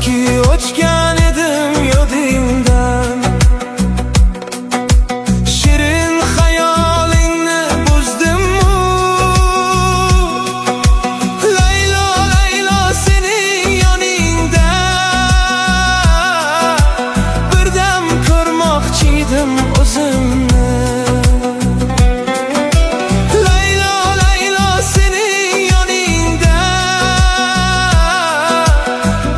Balki o'chgan edim yodingdan, shirin xayolingni buzdim-u. Laylo, Laylo sening yoningda birdam ko'rmoqchi edim o'zimni. Laylo, Laylo sening yoningda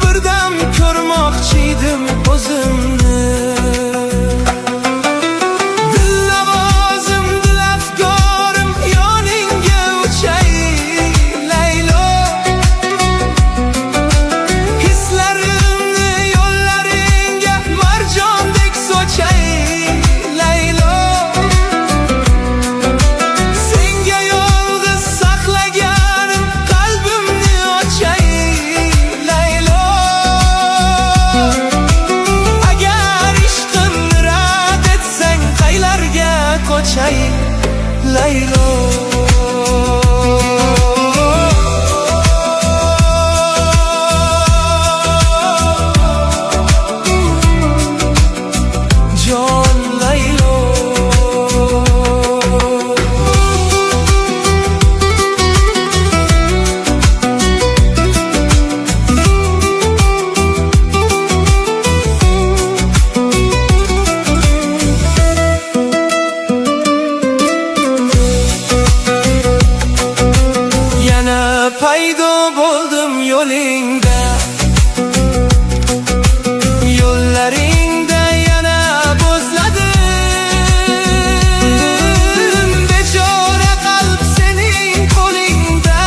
birdam ko'rmoqchi edim o'zimni. Dillavozim, dilafgorim yoningga uchay Laylo. Hislarimni yo'llaringga marjondek sochay Laylo. Senga yolg'iz saqlaganim qalbimni ochay Laylo. Agar ishqimni rad etsang qaylarga qochay Laylo. Jon Laylo. Yana paydo bo'ldim yo'lingda, yo'llaringda yana bo'zladim. Bechora qalb sening qo'lingda,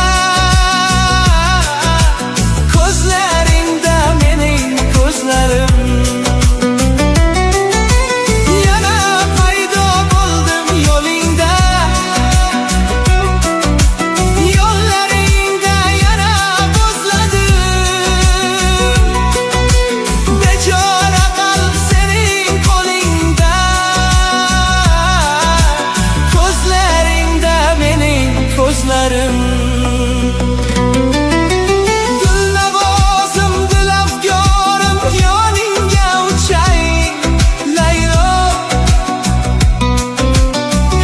ko'zlaringda mening ko'zlarim. Yana paydo bo'ldim yo'lingda, yo'llaringda yana bo'zladim. Bechora qalb sening qo'lingda, ko'zlaringda mening ko'zlarim. Dillavozim, dilafgorim yoningga uchay Laylo.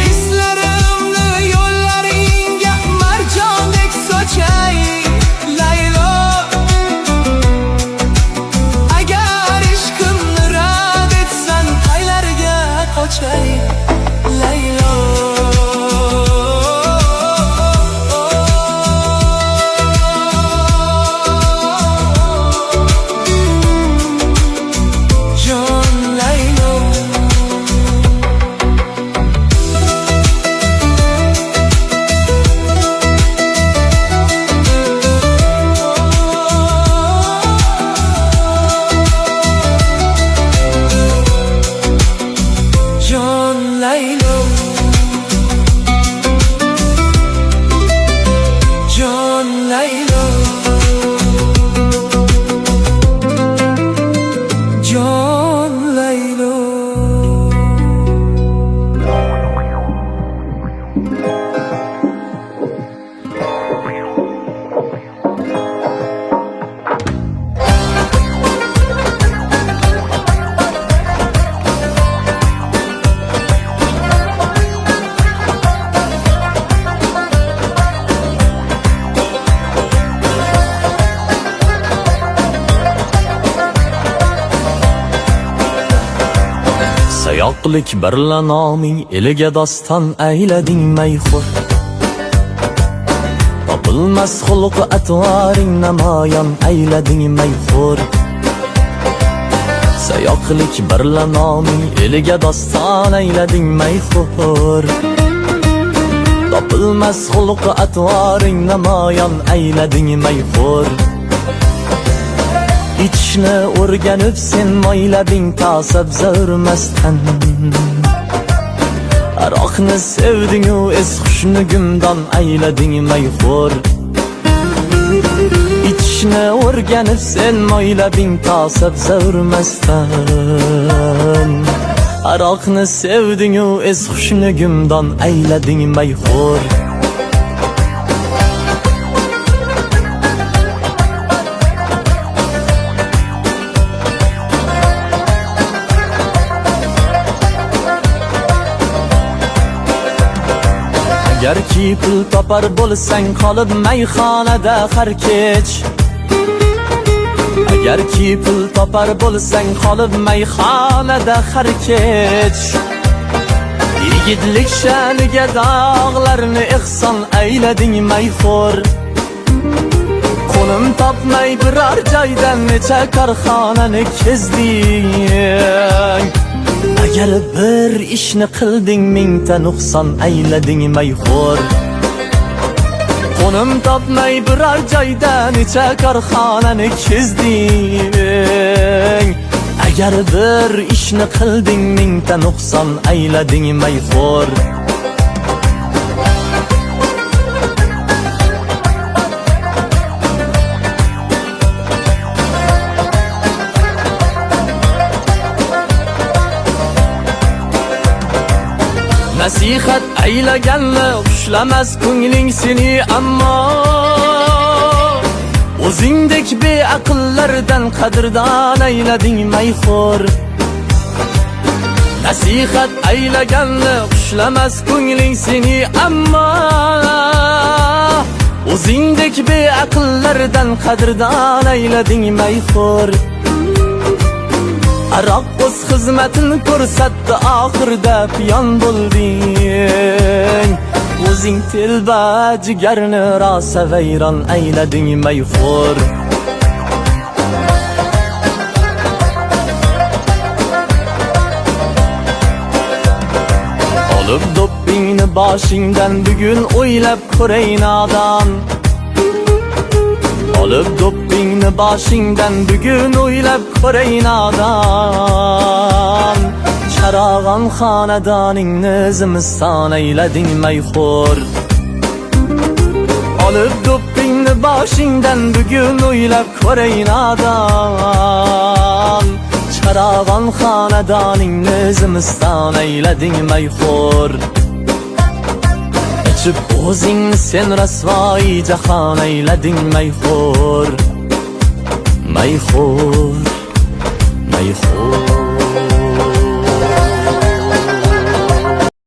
Hislarimni yo'llaringga marjondek sochay Laylo. Agar ishqimni rad etsan qaylarga qochay Laylo. Jon Laylo. Jon Laylo. Jon Laylo. Jon Laylo. Sayoqlik birla noming eliga doston aylading mayxur. Topilmas xulq atvoring namoyon aylading mayxur. Sayoqlik birla noming eliga doston aylading mayxur. Topilmas xulq atvoring namoyon aylading mayxur. İçine o'rganib sen moylabing tasab zo'rmasdan. Aroqni sevding-u es xushnugimdan aylading mayxur. İçine o'rganib sen moylabing tasab zo'rmasdan. Aroqni sevding-u es xushnugimdan aylading mayxur. ki pul topar bo'lsang qolib mayxonada har kech. Agar ki pul topar bo'lsang qolib mayxonada har kech. Yigitlik sha'niga dog'larni ihson aylading mayxo'r. Qo'lim topmay biror joydan necha korxonani kezding. Agar bir ishni qilding mingta nuqson aylading mayxo'r. Qo'lim topmay biror joydan necha korxonani kezding. Agar bir ishni qilding mingta nuqson aylading mayxo'r. Nasihat aylaganni xushlamas ko'ngling seni, ammo o'zingdek beaqllardan qadrdon aylading mayxo'r. Nasihat aylaganni xushlamas ko'ngling seni, ammo o'zingdek beaqllardan qadrdon aylading mayxo'r. Aroq o'z xizmatini ko'rsatdi, oxirida piyon bo'lding. O'zing telba jigarni rosa vayron aylading mayxo'r. Olib doppingni boshingdan bugun o'ylab ko'ray nodon. Olib doppingni boshingdan bugun o'ylab ko'ray nodon. Charog'on xonadoningni zimiston aylading mayxo'r. Olib doppingni boshingdan bugun o'ylab ko'ray nodon. Charog'on xonadoningni zimiston aylading mayxo'r. Ichib o'zingni sen rasvoyi jahon aylading mayxo'r. Mayxo'r.